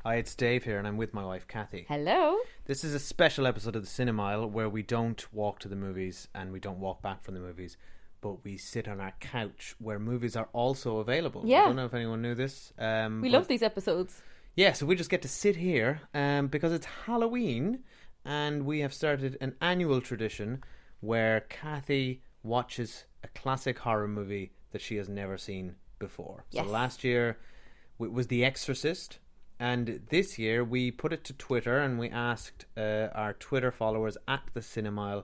Hi, it's Dave here, and I'm with my wife, Kathy. Hello. This is a special episode of the Cinemile where we don't walk to the movies and we don't walk back from the movies, but we sit on our couch where movies are also available. Yeah. I don't know if anyone knew this. We love these episodes. Yeah, so we just get to sit here because it's Halloween, and we have started an annual tradition where Kathy watches a classic horror movie that she has never seen before. Yes. So last year it was The Exorcist. And this year we put it to Twitter and we asked our Twitter followers at the Cinemile,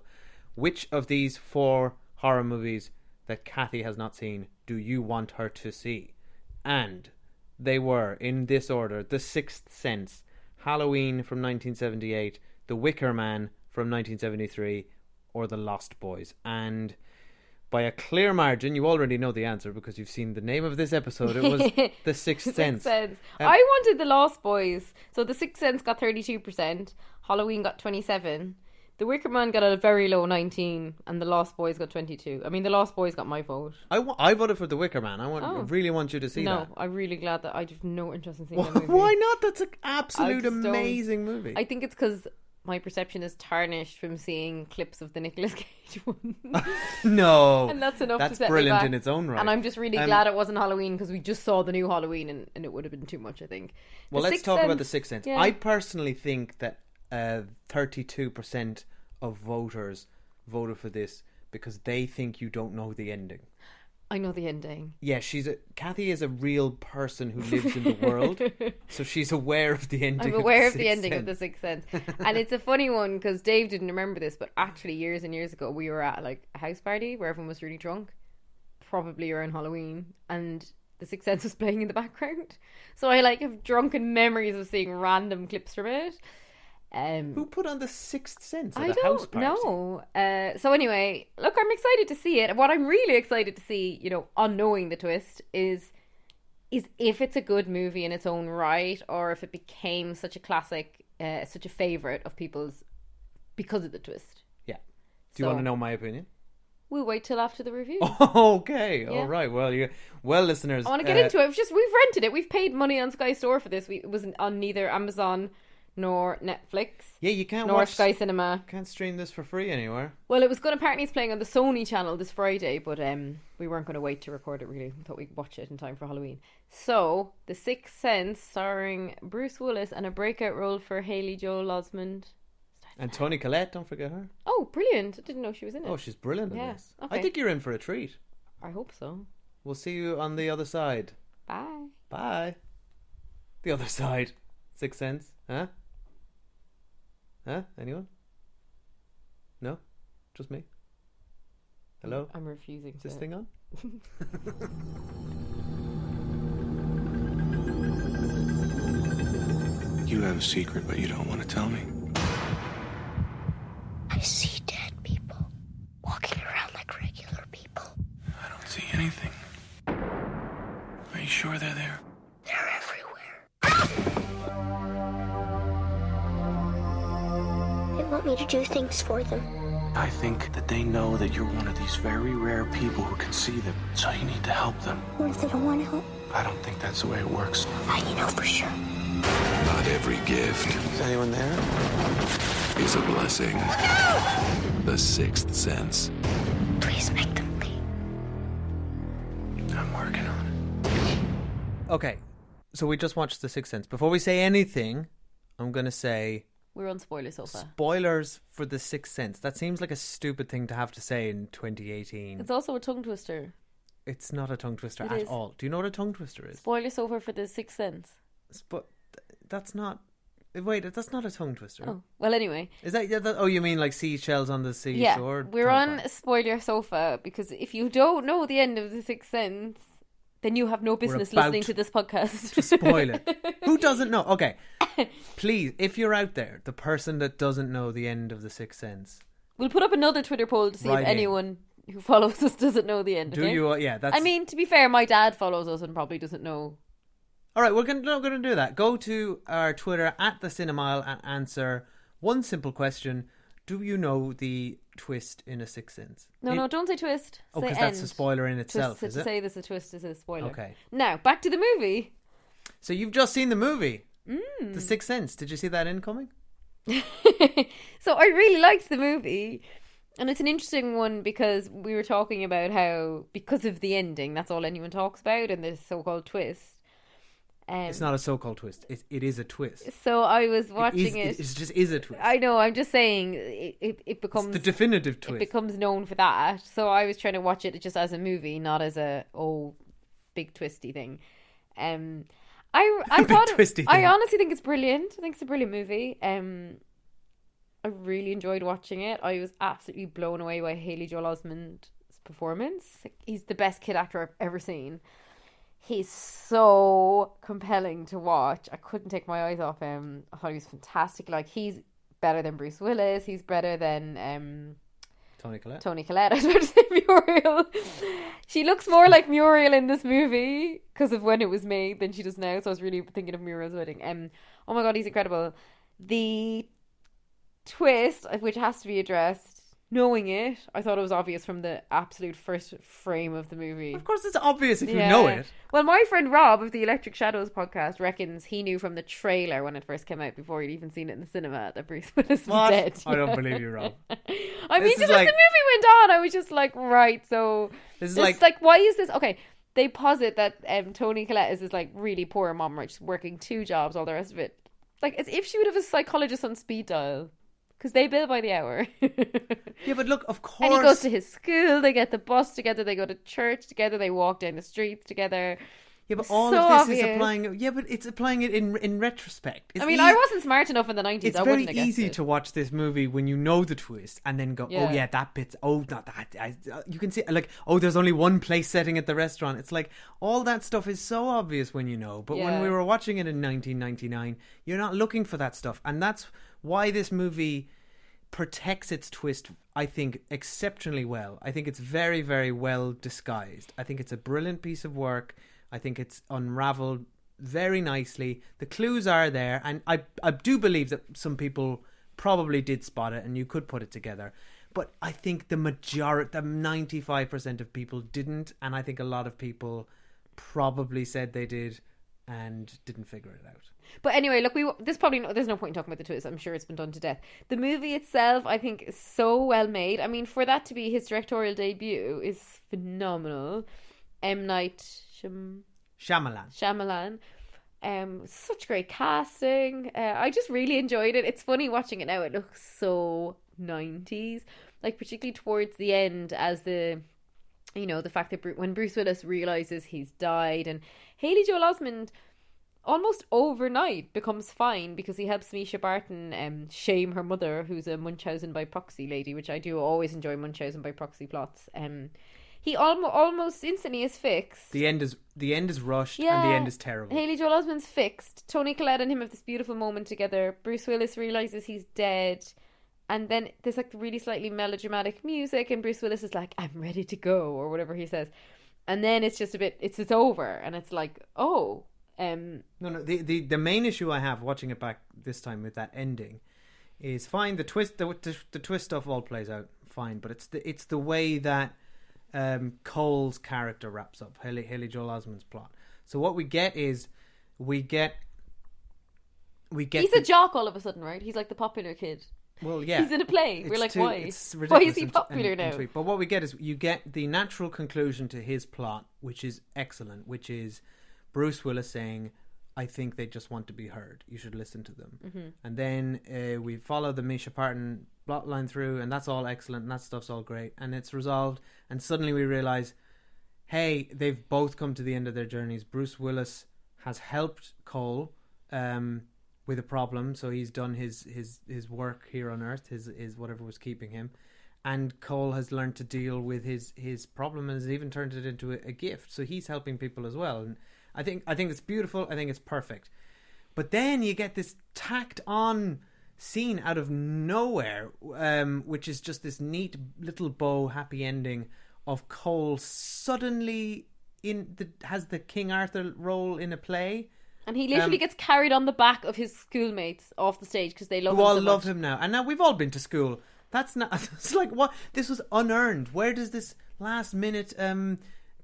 which of these 4 horror movies that Kathy has not seen do you want her to see? And they were, in this order, The Sixth Sense, Halloween from 1978, The Wicker Man from 1973, or The Lost Boys. And by a clear margin, you already know the answer because you've seen the name of this episode. It was The Sixth Sense. I wanted The Lost Boys. So The Sixth Sense got 32%, Halloween got 27%, The Wicker Man got a very low 19%, and The Lost Boys got 22%. I mean, The Lost Boys got my vote. I voted for The Wicker Man. I really want you to see that. No, I'm really glad that I have no interest in seeing that movie. Why not? That's an absolute amazing movie. I think it's because my perception is tarnished from seeing clips of the Nicolas Cage one. No. And that's enough that's to set brilliant me back. in its own right. And I'm just really glad it wasn't Halloween because we just saw the new Halloween and it would have been too much, I think. Well, let's talk about The Sixth Sense. Yeah. I personally think that 32% of voters voted for this because they think you don't know the ending. I know the ending. Yeah, Kathy is a real person who lives in the world, so she's aware of the ending. I'm aware of the ending of The Sixth Sense. And it's a funny one because Dave didn't remember this, but actually years and years ago we were at like a house party where everyone was really drunk, probably around Halloween, and The Sixth Sense was playing in the background. So I have drunken memories of seeing random clips from it. Who put on The Sixth Sense at I a house party? don't know. So anyway, look, I'm excited to see it. What I'm really excited to see, unknowing the twist, is if it's a good movie in its own right, or if it became such a classic, such a favourite of people's because of the twist. Yeah. Do you want to know my opinion? We'll wait till after the review. Okay, Yeah. all right. Well, listeners, I want to get into it. We've rented it. We've paid money on Sky Store for this. It wasn't on neither Amazon nor Netflix. Yeah, you can't nor watch Sky Cinema. Can't stream this for free anywhere. Well, apparently it's playing on the Sony channel this Friday, but we weren't going to wait to record it really. We thought we'd watch it in time for Halloween. So, The Sixth Sense, starring Bruce Willis and a breakout role for Haley Joel Osment. And Toni Collette, don't forget her. Oh, brilliant. I didn't know she was in it. Oh, she's brilliant in Yeah, this. okay. I think you're in for a treat. I hope so. We'll see you on the other side. Bye. Bye. The other side. Sixth Sense, huh? Huh? Anyone? No? Just me? Hello? I'm refusing Is this to. thing on? You have a secret, but you don't want to tell me. I see dead people walking around like regular people. I don't see anything. Are you sure they're there? They're everywhere. They want me to do things for them. I think that they know that you're one of these very rare people who can see them, so you need to help them. What if they don't want to help? I don't think that's the way it works. How do you know for sure? Not every gift Is anyone there? is a blessing. The Sixth Sense. Please make them leave. I'm working on it. Okay, so we just watched The Sixth Sense. Before we say anything, I'm going to say We're on spoiler sofa. spoilers for The Sixth Sense. That seems like a stupid thing to have to say in 2018. It's also a tongue twister. It's not a tongue twister It at is. all. Do you know what a tongue twister is? Spoiler sofa for The Sixth Sense. But that's not... Wait, that's not a tongue twister. Oh, well, anyway. Is that... Yeah, oh, you mean like seashells on the Yeah, seashore? we're on a spoiler sofa because if you don't know the end of The Sixth Sense, then you have no business about listening to this podcast. to spoil it. Who doesn't know? Okay, please, if you're out there, the person that doesn't know the end of The Sixth Sense, We'll put up another Twitter poll to see Right if in. anyone who follows us doesn't know the end. do okay? you? Yeah, that's... I mean, to be fair, my dad follows us and probably doesn't know. All right, we're not going to do that. Go to our Twitter at the Cinemile and answer one simple question: do you know the twist in A Sixth Sense? No, don't say twist. Oh, say because that's a end. spoiler in itself, Twist, is to it? say this a twist is a spoiler. Okay. Now back to the movie. So you've just seen the movie. The Sixth Sense. Did you see that incoming? So I really liked the movie. And it's an interesting one because we were talking about how, because of the ending, that's all anyone talks about, and the so-called twist. It's not a so-called twist. It is a twist. So I was watching it. It just is a twist. I know. I'm just saying it becomes It's the definitive twist. It becomes known for that. So I was trying to watch it just as a movie, not as a big twisty thing. I thought I honestly think it's brilliant. I think it's a brilliant movie. I really enjoyed watching it. I was absolutely blown away by Haley Joel Osment's performance. He's the best kid actor I've ever seen. He's so compelling to watch. I couldn't take my eyes off him. I thought he was fantastic. Like, he's better than Bruce Willis. He's better than Toni Collette. I was about to say Muriel. She looks more like Muriel in this movie because of when it was made than she does now. So I was really thinking of Muriel's wedding. Oh my god, he's incredible. The twist, which has to be addressed, knowing it, I thought it was obvious from the absolute first frame of the movie. Of course, it's obvious if you know it. Well, my friend Rob of the Electric Shadows podcast reckons he knew from the trailer when it first came out, before he'd even seen it in the cinema, that Bruce Willis was dead. I don't believe you, Rob. I mean, just as the movie went on, I was just like, right, so this is like, why is this? Okay, they posit that Toni Collette is this like really poor mom, right? She's working 2 jobs, all the rest of it. Like, as if she would have a psychologist on speed dial. Because they bill by the hour. Yeah, but look, of course. And he goes to his school, they get the bus together, they go to church together, they walk down the streets together. Yeah, but all of this is applying... Yeah, but it's applying it in retrospect. It's I wasn't smart enough in the 90s. It's very easy to watch this movie when you know the twist and then go, oh yeah, that bit's... Oh, not that. You can see, like, oh, there's only one place setting at the restaurant. It's like, all that stuff is so obvious when you know. But when we were watching it in 1999, you're not looking for that stuff. And that's why this movie protects its twist, I think, exceptionally well. I think it's very, very well disguised. I think it's a brilliant piece of work. I think it's unraveled very nicely. The clues are there, and I do believe that some people probably did spot it and you could put it together. But I think the 95% of people didn't, and I think a lot of people probably said they did and didn't figure it out. But anyway, look, there's no point in talking about the twist. I'm sure it's been done to death. The movie itself, I think, is so well made. I mean, for that to be his directorial debut is phenomenal. M. Night Shyamalan. Such great casting. I just really enjoyed it. It's funny watching it now. It looks so 90s. Like, particularly towards the end, as the fact that when Bruce Willis realizes he's died, and Haley Joel Osment almost overnight becomes fine because he helps Misha Barton shame her mother, who's a Munchausen by proxy lady, which I do always enjoy Munchausen by proxy plots. He almost instantly is fixed. The end is rushed, and the end is terrible. Haley Joel Osment's fixed. Toni Collette and him have this beautiful moment together. Bruce Willis realizes he's dead, and then there's like really slightly melodramatic music, and Bruce Willis is like, "I'm ready to go," or whatever he says, and then it's just it's over, and it's like, oh. No. The main issue I have watching it back this time with that ending is fine. The twist stuff all plays out fine, but it's the way that Cole's character wraps up Haley Joel Osment's plot. So what we get is he's a jock all of a sudden, right? He's like the popular kid. Well, yeah, he's in a play. We're like, why? It's ridiculous. Why is he popular now? But what we get is you get the natural conclusion to his plot, which is excellent, which is Bruce Willis saying, I think they just want to be heard. You should listen to them. Mm-hmm. And then we follow the Misha Barton plotline through, and that's all excellent, and that stuff's all great, and it's resolved. And suddenly we realise, hey, they've both come to the end of their journeys. Bruce Willis has helped Cole with a problem, so he's done his work here on Earth, his whatever was keeping him. And Cole has learned to deal with his problem and has even turned it into a gift. So he's helping people as well. And I think it's beautiful. I think it's perfect. But then you get this tacked on scene out of nowhere, which is just this neat little bow happy ending of Cole suddenly has the King Arthur role in a play. And he literally gets carried on the back of his schoolmates off the stage because they love him so much. Who all love him now. And now we've all been to school. That's not... It's like, what? This was unearned. Where does this last minute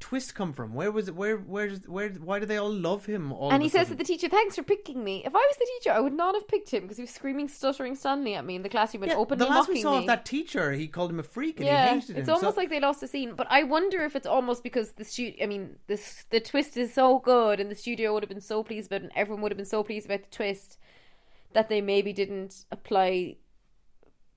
twist come from? Where was it? Where? Why do they all love him? And he says to the teacher, "Thanks for picking me. If I was the teacher, I would not have picked him because he was screaming, stuttering Stanley at me in the classroom and openly the last mocking we saw me." of that teacher, he called him a freak and he hated him. It's almost like they lost the scene. But I wonder if it's almost because the twist is so good and the studio would have been so pleased about it and everyone would have been so pleased about the twist that they maybe didn't apply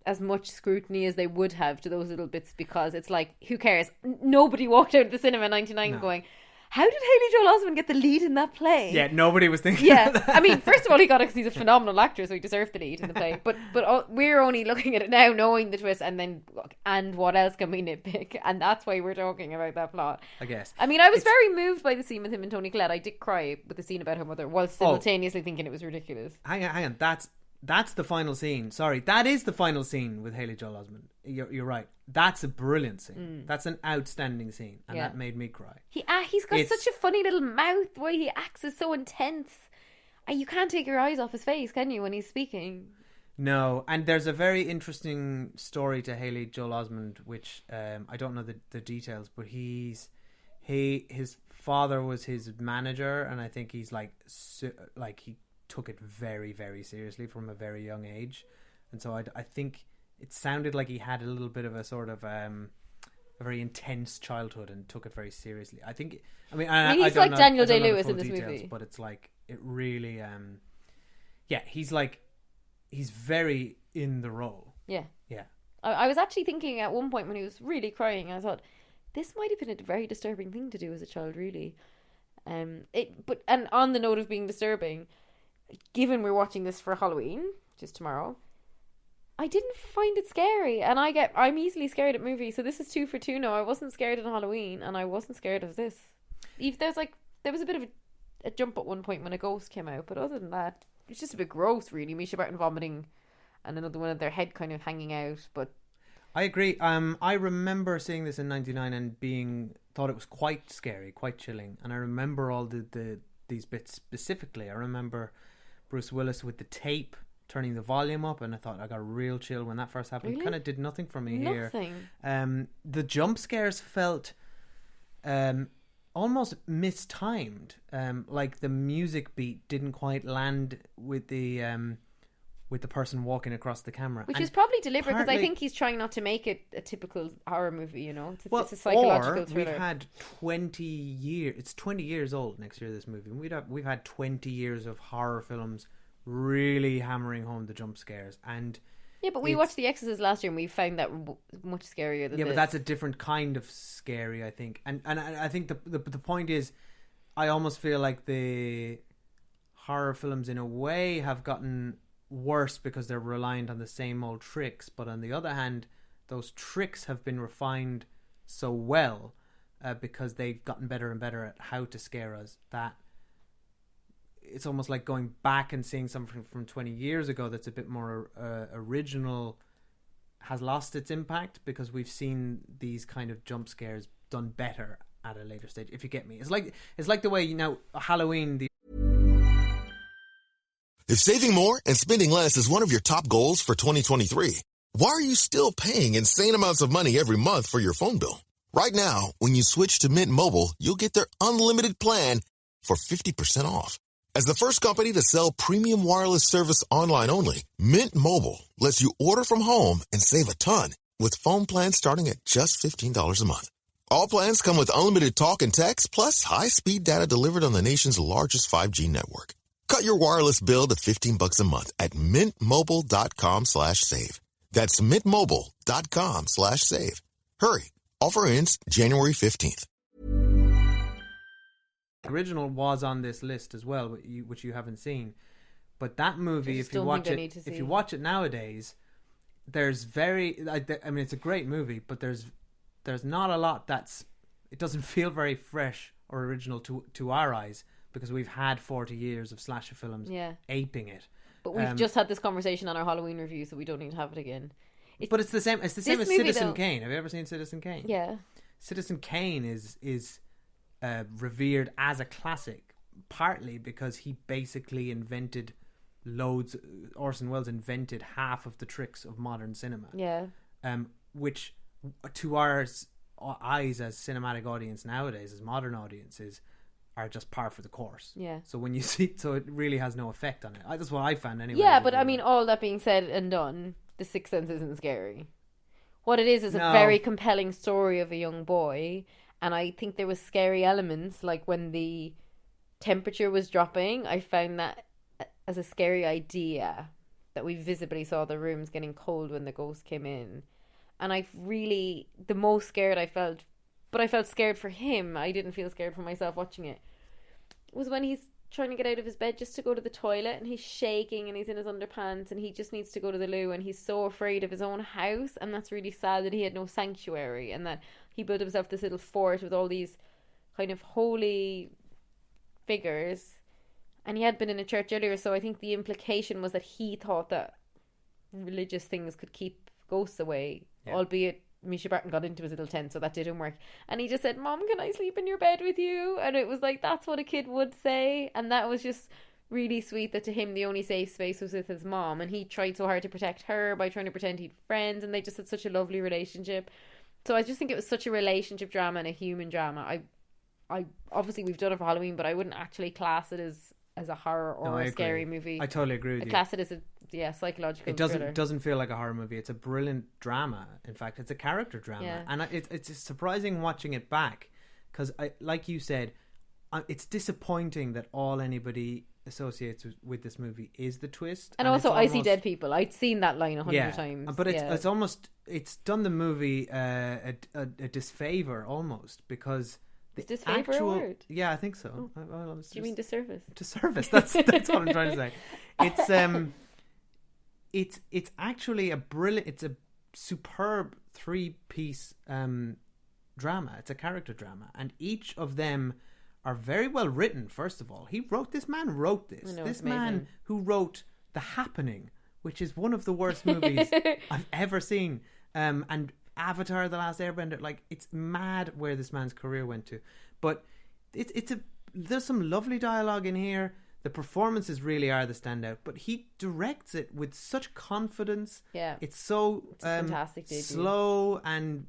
as much scrutiny as they would have to those little bits, because it's like, who cares? Nobody walked out of the cinema in 99 going, how did Haley Joel Osment get the lead in that play? Yeah, nobody was thinking Yeah, I mean, first of all, he got it because he's a phenomenal actor, so he deserved the lead in the play. But we're only looking at it now, knowing the twist, and what else can we nitpick? And that's why we're talking about that plot, I guess. I mean, I was very moved by the scene with him and Toni Collette. I did cry with the scene about her mother, while simultaneously thinking it was ridiculous. Hang on. That's the final scene. Sorry, that is the final scene with Haley Joel Osment. You're right. That's a brilliant scene. That's an outstanding scene, and that made me cry. He's got such a funny little mouth. The way he acts is so intense. You can't take your eyes off his face, can you, when he's speaking? No, and there's a very interesting story to Haley Joel Osment, which I don't know the details, but his father was his manager, and I think he's like he took it very, very seriously from a very young age, and so I think it sounded like he had a little bit of a sort of a very intense childhood and took it very seriously. I think. I mean, he's don't like know, Daniel I don't know Day-Lewis the in full this details, movie, but it's like it really. He's very in the role. Yeah. I was actually thinking at one point when he was really crying, I thought this might have been a very disturbing thing to do as a child, really. And on the note of being disturbing, given we're watching this for Halloween, just tomorrow, I didn't find it scary, and I'm easily scared at movies, so this is 2 for 2 now. I wasn't scared on Halloween, and I wasn't scared of this. There was a bit of a jump at one point when a ghost came out, but other than that, it's just a bit gross, really. Misha Barton vomiting, and another one of their head kind of hanging out. But I agree. I remember seeing this in '99 and thought it was quite scary, quite chilling, and I remember all these bits specifically. I remember Bruce Willis with the tape turning the volume up, and I thought I got a real chill when that first happened. Really? Kind of did nothing for me nothing. here. The jump scares felt almost mistimed. Like the music beat didn't quite land with the person walking across the camera, which is probably deliberate, because I think he's trying not to make it a typical horror movie. You know, it's a psychological thriller. We've had 20 years. It's 20 years old next year. This movie. We've had 20 years of horror films really hammering home the jump scares, and but we watched The Exorcist last year and we found that much scarier than this. But that's a different kind of scary, I think, and I think the point is, I almost feel like the horror films in a way have gotten worse because they're reliant on the same old tricks, but on the other hand, those tricks have been refined so well because they've gotten better and better at how to scare us, that it's almost like going back and seeing something from 20 years ago that's a bit more original has lost its impact, because we've seen these kind of jump scares done better at a later stage, if you get me. It's like the way, Halloween, If saving more and spending less is one of your top goals for 2023, why are you still paying insane amounts of money every month for your phone bill? Right now, when you switch to Mint Mobile, you'll get their unlimited plan for 50% off. As the first company to sell premium wireless service online only, Mint Mobile lets you order from home and save a ton with phone plans starting at just $15 a month. All plans come with unlimited talk and text, plus high-speed data delivered on the nation's largest 5G network. Cut your wireless bill to $15 a month at mintmobile.com/save. That's mintmobile.com/save. Hurry. Offer ends January 15th. Original was on this list as well, which you haven't seen. But that movie, if you watch it nowadays, there's it's a great movie, but there's not a lot it doesn't feel very fresh or original to our eyes, because we've had 40 years of slasher films aping it. But we've just had this conversation on our Halloween review, so we don't need to have it again. But it's the same as Citizen Kane. Have you ever seen Citizen Kane? Yeah. Citizen Kane is revered as a classic, partly because he basically invented Orson Welles invented half of the tricks of modern cinema. Yeah. Which to our eyes as cinematic audience nowadays, as modern audiences, are just par for the course. Yeah. So when you see, so it really has no effect on it. That's what I found anyway. Yeah, but I mean, all that being said and done, The Sixth Sense isn't scary. What it is a very compelling story of a young boy, and I think there was scary elements, like when the temperature was dropping. I found that as a scary idea, that we visibly saw the rooms getting cold when the ghost came in. And the most scared I felt, but I felt scared for him. I didn't feel scared for myself watching it. Was when he's trying to get out of his bed just to go to the toilet, and he's shaking and he's in his underpants and he just needs to go to the loo, and he's so afraid of his own house, and that's really sad that he had no sanctuary, and that he built himself this little fort with all these kind of holy figures, and he had been in a church earlier, so I think the implication was that he thought that religious things could keep ghosts away, albeit Misha Barton got into his little tent, so that didn't work. And he just said, "Mom, can I sleep in your bed with you?" And it was like, that's what a kid would say. And that was just really sweet, that to him the only safe space was with his mom, and he tried so hard to protect her by trying to pretend he'd friends, and they just had such a lovely relationship. So I just think it was such a relationship drama and a human drama. I obviously, we've done it for Halloween, but I wouldn't actually class it as a horror or a scary movie. I totally agree with you. Class it as a psychological thriller. It doesn't feel like a horror movie. It's a brilliant drama. In fact, it's a character drama. Yeah. And it's surprising watching it back, because like you said, it's disappointing that all anybody associates with this movie is the twist. And also, I see dead people. I'd seen that line 100 times. But it's almost, it's done the movie a disfavor almost, because the is disfavor a word? Yeah, I think so. Oh. Well, Do you mean disservice? Disservice. That's what I'm trying to say. It's actually it's a superb 3-piece drama. It's a character drama, and each of them are very well written. First of all, this man wrote this. This man who wrote The Happening, which is one of the worst movies I've ever seen, and Avatar: The Last Airbender. Like, it's mad where this man's career went to. But there's some lovely dialogue in here. The performances really are the standout, but he directs it with such confidence. Yeah, it's so fantastic, slow and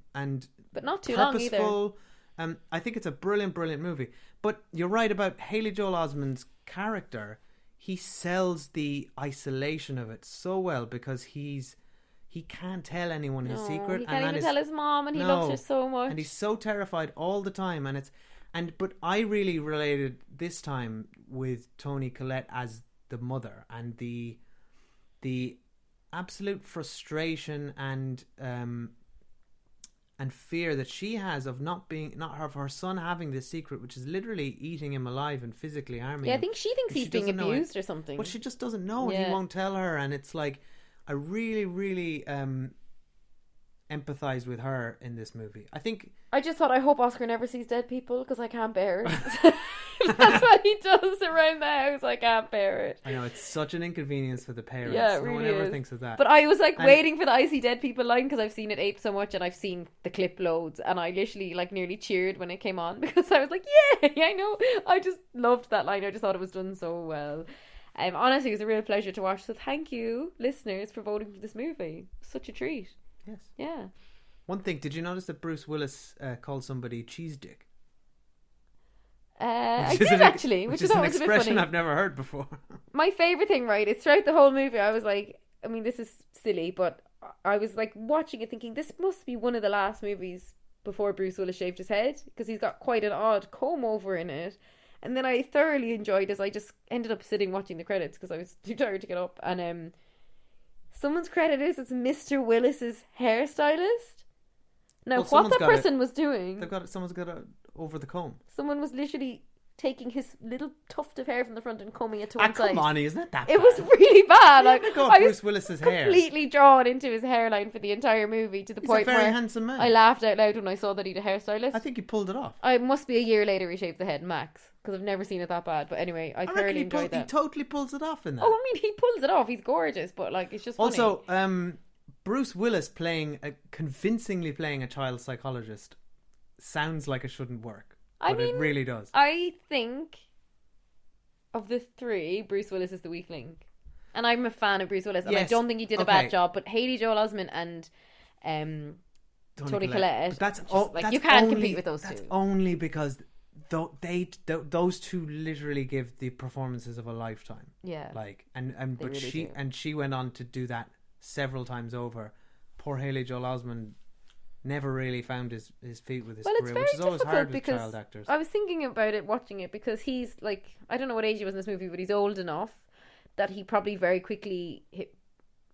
but not too purposeful. long either. I think it's a brilliant movie. But you're right about Haley Joel Osment's character. He sells the isolation of it so well, because he can't tell anyone his secret. He can't even tell his mom, and he loves her so much. And he's so terrified all the time. But I really related this time with Toni Collette as the mother, and the absolute frustration and fear that she has of not of her son having this secret, which is literally eating him alive and physically harming him. Yeah, I think she thinks he's being abused or something. But she just doesn't know, and he won't tell her. And it's like, I really, really empathize with her in this movie. I just thought, I hope Oscar never sees dead people, because I can't bear it. If that's what he does around the house, I can't bear it. I know, it's such an inconvenience for the parents. Yeah, it no really one ever is. thinks of that. But I was waiting for the I see dead people line, because I've seen it aped so much, and I've seen the clip loads, and I literally nearly cheered when it came on, because I was like, yeah, I know. I just loved that line. I just thought it was done so well. Honestly, it was a real pleasure to watch. So thank you, listeners, for voting for this movie. Such a treat. Yes. Yeah. One thing, did you notice that Bruce Willis called somebody cheese dick? I did actually, which is an expression I've never heard before. My favourite thing, right, it's throughout the whole movie, I was like, I mean, this is silly, but I was like watching it thinking, this must be one of the last movies before Bruce Willis shaved his head, because he's got quite an odd comb over in it. And then I thoroughly enjoyed it. I just ended up sitting watching the credits because I was too tired to get up. And someone's credit is it's Mr. Willis's hairstylist. Now, what that person was doing... Someone's got it over the comb. Someone was literally taking his little tuft of hair from the front and combing it to one side. Come on, isn't it that bad? It was really bad. I Bruce Willis's hair. Completely drawn into his hairline for the entire movie, to the point where... He's a very handsome man. I laughed out loud when I saw that he'd a hairstylist. I think he pulled it off. It must be a year later he shaved the head, max. Because I've never seen it that bad. But anyway, I thoroughly enjoyed that. He totally pulls it off in that. Oh, I mean, he pulls it off. He's gorgeous, but it's just funny. Also, Bruce Willis convincingly playing a child psychologist sounds like it shouldn't work. But it really does. I think of the three, Bruce Willis is the weak link. And I'm a fan of Bruce Willis. And I don't think he did a bad job. But Haley Joel Osment and Tony Collette. But that's like you can't compete with those That's two. only because those two literally give the performances of a lifetime. Yeah. Like but really do. she went on to do that several times over. Poor Haley Joel Osment never really found his feet with his career, which is always hard with child actors. I was thinking about it watching it because he's like, I don't know what age he was in this movie, but he's old enough that he probably very quickly hit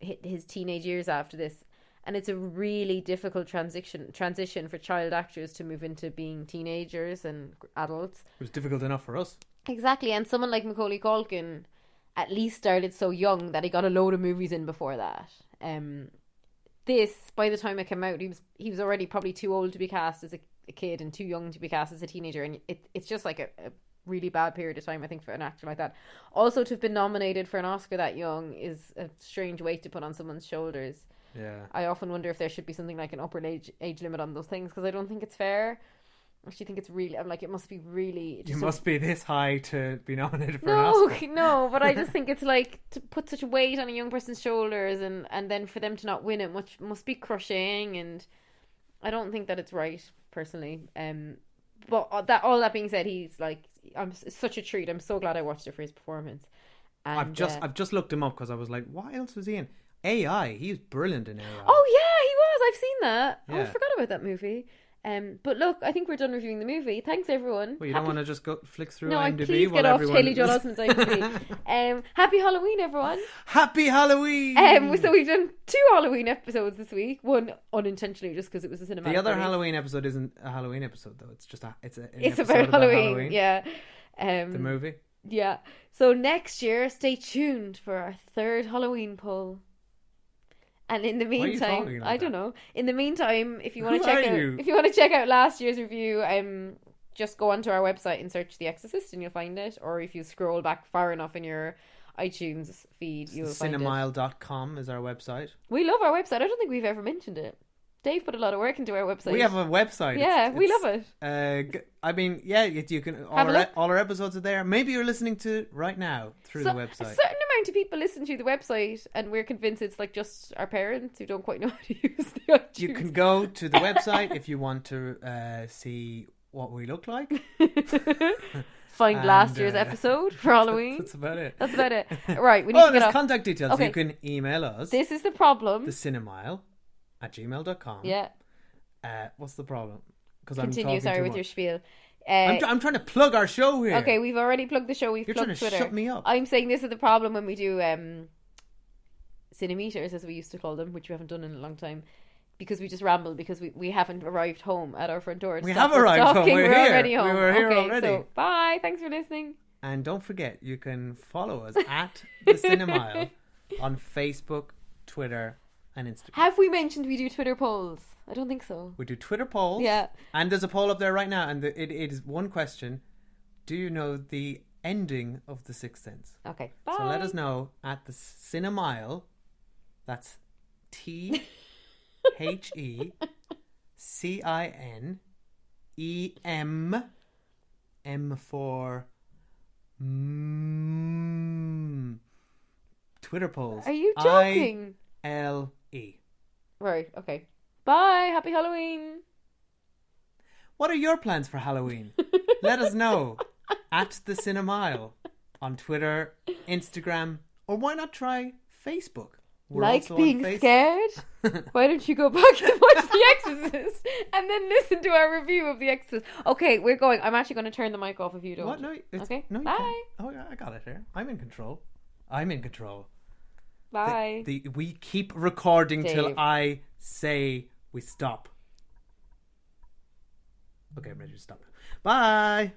his teenage years after this. And it's a really difficult transition for child actors to move into being teenagers and adults. It was difficult enough for us. Exactly, and someone like Macaulay Culkin at least started so young that he got a load of movies in before that. This, by the time it came out, he was already probably too old to be cast as a kid and too young to be cast as a teenager, and it's just like a really bad period of time, I think, for an actor like that. Also, to have been nominated for an Oscar that young is a strange weight to put on someone's shoulders. Yeah. I often wonder if there should be something like an upper age limit on those things, because I don't think it's fair. I actually think it's really, I'm like, it must be really... You must be this high to be nominated for an No, Oscar. no, but I just think it's like to put such a weight on a young person's shoulders and then for them to not win it must be crushing, and I don't think that it's right, personally. But all that being said, he's like, it's such a treat. I'm so glad I watched it for his performance. And, I've just looked him up because I was like, what else was he in? AI. He's brilliant in AI. Oh yeah, he was. I've seen that. Yeah. Oh, I forgot about that movie. But look, I think we're done reviewing the movie. Thanks, everyone. Well, you don't want to just go flick through No, IMDb please while get off everyone... Haley Joel Osment's IMDb. Happy Halloween, everyone. Happy Halloween! So we've done 2 Halloween episodes this week. One unintentionally, just because it was a cinematic. The other release. Halloween episode isn't a Halloween episode, though. It's just it's about Halloween. Yeah. The movie. Yeah. So next year, stay tuned for our 3rd Halloween poll. And in the Why are you meantime, talking like I don't that? know. In the meantime, if you want Who to check are out, you? if you want to check out last year's review, just go onto our website and search The Exorcist, and you'll find it. Or if you scroll back far enough in your iTunes feed, you'll find it. Cinemile.com is our website. We love our website. I don't think we've ever mentioned it. Dave put a lot of work into our website. We have a website. Yeah, we love it. I mean, yeah, you can. Have a look. All our episodes are there. Maybe you're listening to it right now through the A website. certain amount of people listen to the website, and we're convinced it's like just our parents who don't quite know how to use the iTunes. You can go to the website if you want to see what we look like. Find And, last year's episode for Halloween. That's about it. That's about it. Right, we need to get there's off. contact details. Okay. You can email us. This is the problem. thecinemile@gmail.com. Yeah. What's the problem? Because Continue, sorry, with your spiel. I'm trying to plug our show here. Okay, we've already plugged the show. We've You're plugged trying to Twitter. shut me up. I'm saying this is the problem when we do cinemeters, as we used to call them, which we haven't done in a long time, because we just ramble because we haven't arrived home at our front door. We have arrived home. We're here. already home. We were here Okay, already. So bye. Thanks for listening. And don't forget, you can follow us at the Cinemile on Facebook, Twitter, and Instagram. Have we mentioned we do Twitter polls? I don't think so. We do Twitter polls. Yeah. And there's a poll up there right now, and it is one question: do you know the ending of The Sixth Sense? Okay. Bye. So let us know at the Cinemile. That's TheCinem, M for Twitter polls. Are you joking? ILE. Right. Okay. Bye. Happy Halloween. What are your plans for Halloween? Let us know at the Cinemile on Twitter, Instagram, or why not try Facebook? We're Like also being on scared? Why don't you go back and watch The Exorcist and then listen to our review of The Exorcist? Okay, we're going. I'm actually going to turn the mic off if you don't. What? No, Okay. No, you Bye. can't. Oh, yeah, I got it here. I'm in control. Bye. We keep recording till Dave. I say we stop. Okay, I'm ready to stop. Bye.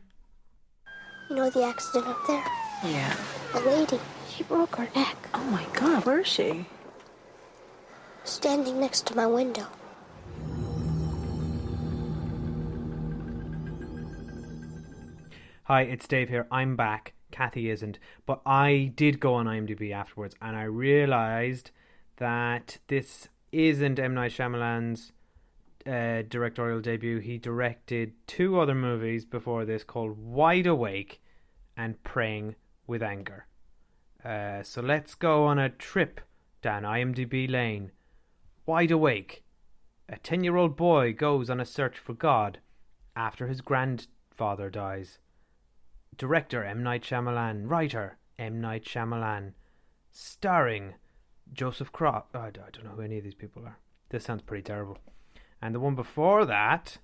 You know the accident up there? Yeah. A lady. She broke her neck. Oh my God, where is she? Standing next to my window. Hi, it's Dave here. I'm back. Kathy isn't. But I did go on IMDb afterwards and I realised that this isn't M. Night Shyamalan's directorial debut. He directed 2 other movies before this called Wide Awake and Praying with Anger. So let's go on a trip down IMDb lane. Wide Awake. A 10-year-old boy goes on a search for God after his grandfather dies. Director M. Night Shyamalan. Writer M. Night Shyamalan. Starring Joseph Cross. Oh, I don't know who any of these people are. This sounds pretty terrible. And the one before that...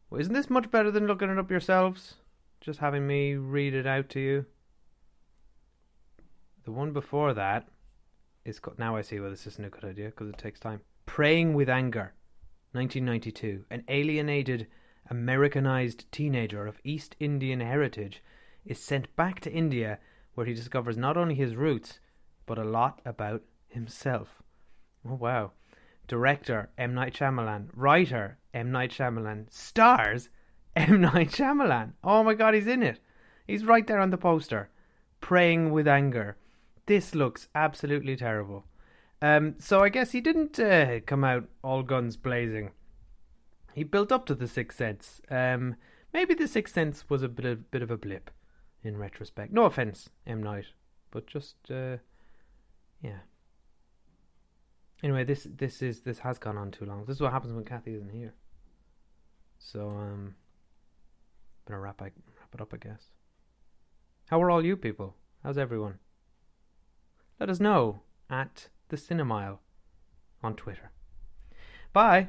Well, isn't this much better than looking it up yourselves? Just having me read it out to you. The one before that is... Now I see why this isn't a good idea, because it takes time. Praying with Anger, 1992. An alienated, Americanized teenager of East Indian heritage is sent back to India, where he discovers not only his roots, but a lot about himself. Oh, wow. Director, M. Night Shyamalan. Writer, M. Night Shyamalan. Stars, M. Night Shyamalan. Oh my God, he's in it. He's right there on the poster. Praying with Anger. This looks absolutely terrible. So I guess he didn't come out all guns blazing. He built up to The Sixth Sense. Maybe The Sixth Sense was a bit of a blip in retrospect. No offense, M. Night, but just yeah. Anyway, this has gone on too long. This is what happens when Kathy isn't here. So gonna wrap it up, I guess. How are all you people? How's everyone? Let us know at the Cinemile on Twitter. Bye.